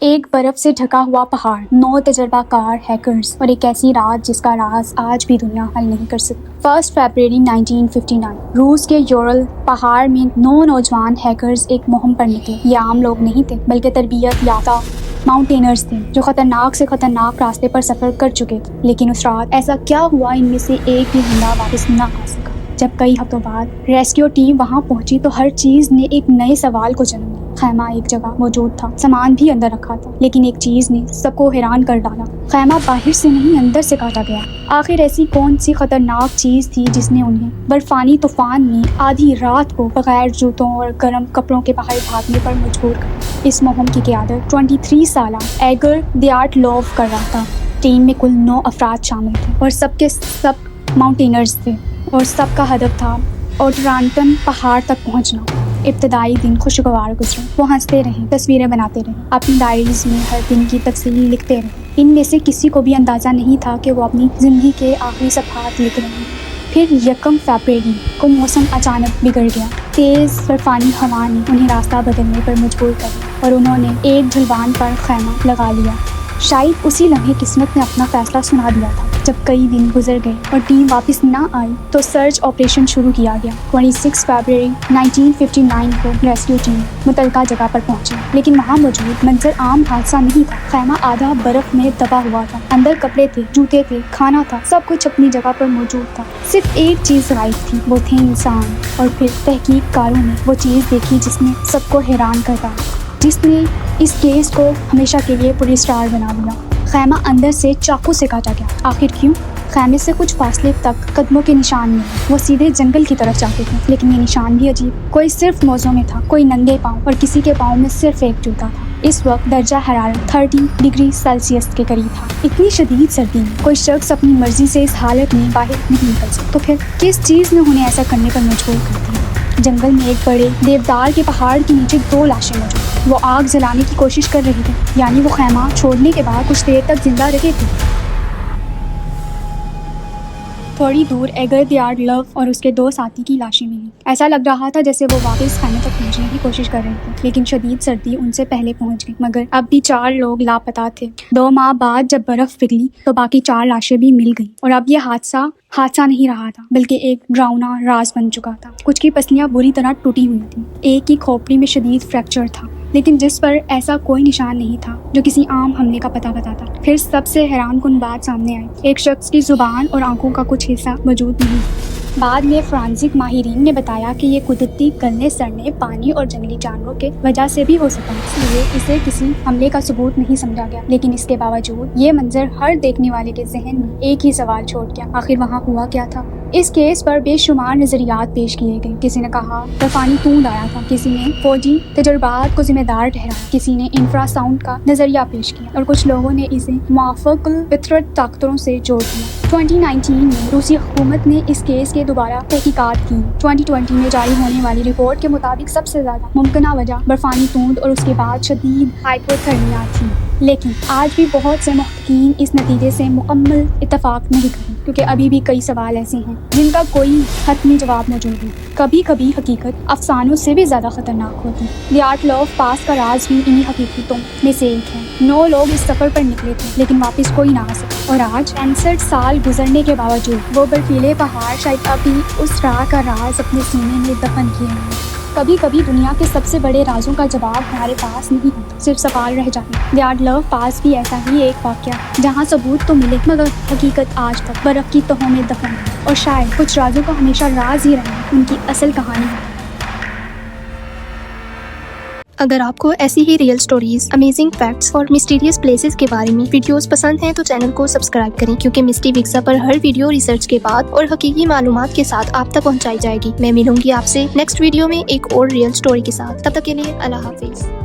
ایک برف سے ڈھکا ہوا پہاڑ، 9 تجربہ کار ہیکرز اور ایک ایسی رات جس کا راز آج بھی دنیا حل نہیں کر سکتی۔ 1 فروری 1959 روس کے یورل پہاڑ میں 9 نوجوان ہیکرز ایک مہم پر نکلے۔ یہ عام لوگ نہیں تھے بلکہ تربیت یافتہ ماؤنٹینرز تھے جو خطرناک سے خطرناک راستے پر سفر کر چکے تھے۔ لیکن اس رات ایسا کیا ہوا ان میں سے ایک بھی زندہ واپس نہ آ سکا۔ جب کئی ہفتوں بعد ریسکیو ٹیم وہاں پہنچی تو ہر چیز نے ایک نئے سوال کو جنم دیا۔ خیمہ ایک جگہ موجود تھا، سامان بھی اندر رکھا تھا، لیکن ایک چیز نے سب کو حیران کر ڈالا۔ خیمہ باہر سے نہیں اندر سے کاٹا گیا۔ آخر ایسی کون سی خطرناک چیز تھی جس نے انہیں برفانی طوفان میں آدھی رات کو بغیر جوتوں اور گرم کپڑوں کے باہر بھاگنے پر مجبور کر؟ اس مہم کی قیادت 23 سالہ ایگر دیاٹلوف کر رہا تھا۔ ٹیم میں کل 9 افراد شامل تھے اور سب کے سب ماؤنٹینرز تھے اور سب کا ہدف تھا اوٹرانٹن پہاڑ تک پہنچنا۔ ابتدائی دن خوشگوار گزرے۔ وہ ہنستے رہے، تصویریں بناتے رہے، اپنی ڈائریز میں ہر دن کی تفصیل لکھتے رہے۔ ان میں سے کسی کو بھی اندازہ نہیں تھا کہ وہ اپنی زندگی کے آخری صفحات لکھ رہے ہیں۔ پھر 1 فروری کو موسم اچانک بگڑ گیا۔ تیز برفانی ہوا نے انہیں راستہ بدلنے پر مجبور کر دیا اور انہوں نے ایک ڈھلوان پر خیمہ لگا لیا۔ شاید اسی لمحے قسمت نے اپنا فیصلہ سنا دیا تھا۔ جب کئی دن گزر گئے اور ٹیم واپس نہ آئی تو سرچ آپریشن شروع کیا گیا۔ 26 فروری 1959 کو ریسکیو ٹیم متعلقہ جگہ پر پہنچی، لیکن وہاں موجود منظر عام حادثہ نہیں تھا۔ خیمہ آدھا برف میں دبا ہوا تھا، اندر کپڑے تھے، جوتے تھے، کھانا تھا، سب کچھ اپنی جگہ پر موجود تھا۔ صرف ایک چیز غائب تھی، وہ تھے انسان۔ اور پھر تحقیق کاروں نے وہ چیز دیکھی جس نے سب کو حیران کر ڈالا، جس نے اس کیس کو ہمیشہ کے لیے پوری اسٹار بنا دیا۔ خیمہ اندر سے چاقو سے کاٹا گیا۔ آخر کیوں؟ خیمے سے کچھ فاصلے تک قدموں کے نشان ملے۔ وہ سیدھے جنگل کی طرف جاتے تھے، لیکن یہ نشان بھی عجیب۔ کوئی صرف موزوں میں تھا، کوئی ننگے پاؤں، اور کسی کے پاؤں میں صرف ایک جوتا تھا۔ اس وقت درجہ حرارت 30 ڈگری سیلسیس کے قریب تھا۔ اتنی شدید سردی میں کوئی شخص اپنی مرضی سے اس حالت میں باہر نہیں نکل سکتا۔ تو پھر کس چیز نے انہیں ایسا کرنے پر مجبور کر دیا؟ جنگل میں ایک بڑے دیودار کے پہاڑ کے نیچے 2 لاشیں موجود۔ وہ آگ جلانے کی کوشش کر رہے تھے، یعنی وہ خیمہ چھوڑنے کے بعد کچھ دیر تک زندہ رہے تھے۔ تھوڑی دور ایگر دیاٹلوف اور اس کے 2 ساتھی کی لاشیں ملی۔ ایسا لگ رہا تھا جیسے وہ واپس خیمے تک پہنچنے کی کوشش کر رہے تھے، لیکن شدید سردی ان سے پہلے پہنچ گئی۔ مگر اب بھی 4 لوگ لاپتہ تھے۔ 2 ماہ بعد جب برف پگھلی تو باقی 4 لاشیں بھی مل گئیں، اور اب یہ حادثہ نہیں رہا تھا بلکہ ایک ڈراؤنا راز بن چکا تھا۔ کچھ کی پسلیاں بری طرح ٹوٹی ہوئی تھیں، ایک کی کھوپڑی میں شدید فریکچر تھا، لیکن جس پر ایسا کوئی نشان نہیں تھا جو کسی عام حملے کا پتہ بتاتا۔ پھر سب سے حیران کن بات سامنے آئی، ایک شخص کی زبان اور آنکھوں کا کچھ حصہ موجود نہیں۔ بعد میں فورینسک ماہرین نے بتایا کہ یہ قدرتی گلنے سڑنے، پانی اور جنگلی جانوروں کے وجہ سے بھی ہو سکتا ہے، اس لیے اسے کسی حملے کا ثبوت نہیں سمجھا گیا۔ لیکن اس کے باوجود یہ منظر ہر دیکھنے والے کے ذہن میں ایک ہی سوال چھوڑ گیا، آخر وہاں ہوا کیا تھا؟ اس کیس پر بے شمار نظریات پیش کیے گئے۔ کسی نے کہا طوفانی توند آیا تھا، کسی نے فوجی تجربات کو ذمہ دار ٹھہرایا، کسی نے انفرا ساؤنڈ کا نظریہ پیش کیا، اور کچھ لوگوں نے اسے موافق الفطرت طاقتوں سے جوڑ دیا۔ 2019 میں روسی حکومت نے اس کیس کے دوبارہ تحقیقات کی۔ 2020 میں جاری ہونے والی رپورٹ کے مطابق سب سے زیادہ ممکنہ وجہ برفانی توند اور اس کے بعد شدید ہائپوتھرمیا تھی، لیکن آج بھی بہت سے محققین اس نتیجے سے مکمل اتفاق نہیں کرتے، کیونکہ ابھی بھی کئی سوال ایسے ہیں جن کا کوئی حتمی جواب موجود نہیں۔ کبھی کبھی حقیقت افسانوں سے بھی زیادہ خطرناک ہوتی ہے۔ دیاٹلوف پاس کا راز بھی انہی حقیقتوں میں سے ایک ہے۔ 9 لوگ اس سفر پر نکلے تھے، لیکن واپس کوئی نہ آ سکا، اور آج 65 سال گزرنے کے باوجود وہ برفیلے پہاڑ شاید ابھی اس راہ کا راز اپنے سینے میں دفن کیے ہیں۔ کبھی کبھی دنیا کے سب سے بڑے رازوں کا جواب ہمارے پاس نہیں ہوتا، صرف سوال رہ جاتے ہیں۔ دیاٹلوف پاس بھی ایسا ہی ایک واقعہ جہاں ثبوت تو ملے مگر حقیقت آج تک برف کی تہوں میں دفن ہے، اور شاید کچھ رازوں کا ہمیشہ راز ہی رہنا ان کی اصل کہانی ہے۔ اگر آپ کو ایسی ہی ریئل سٹوریز، امیزنگ فیکٹس اور مسٹیریس پلیسز کے بارے میں ویڈیوز پسند ہیں تو چینل کو سبسکرائب کریں، کیونکہ مسٹی وکسا پر ہر ویڈیو ریسرچ کے بعد اور حقیقی معلومات کے ساتھ آپ تک پہنچائی جائے گی۔ میں ملوں گی آپ سے نیکسٹ ویڈیو میں ایک اور ریئل سٹوری کے ساتھ۔ تب تک کے لیے اللہ حافظ۔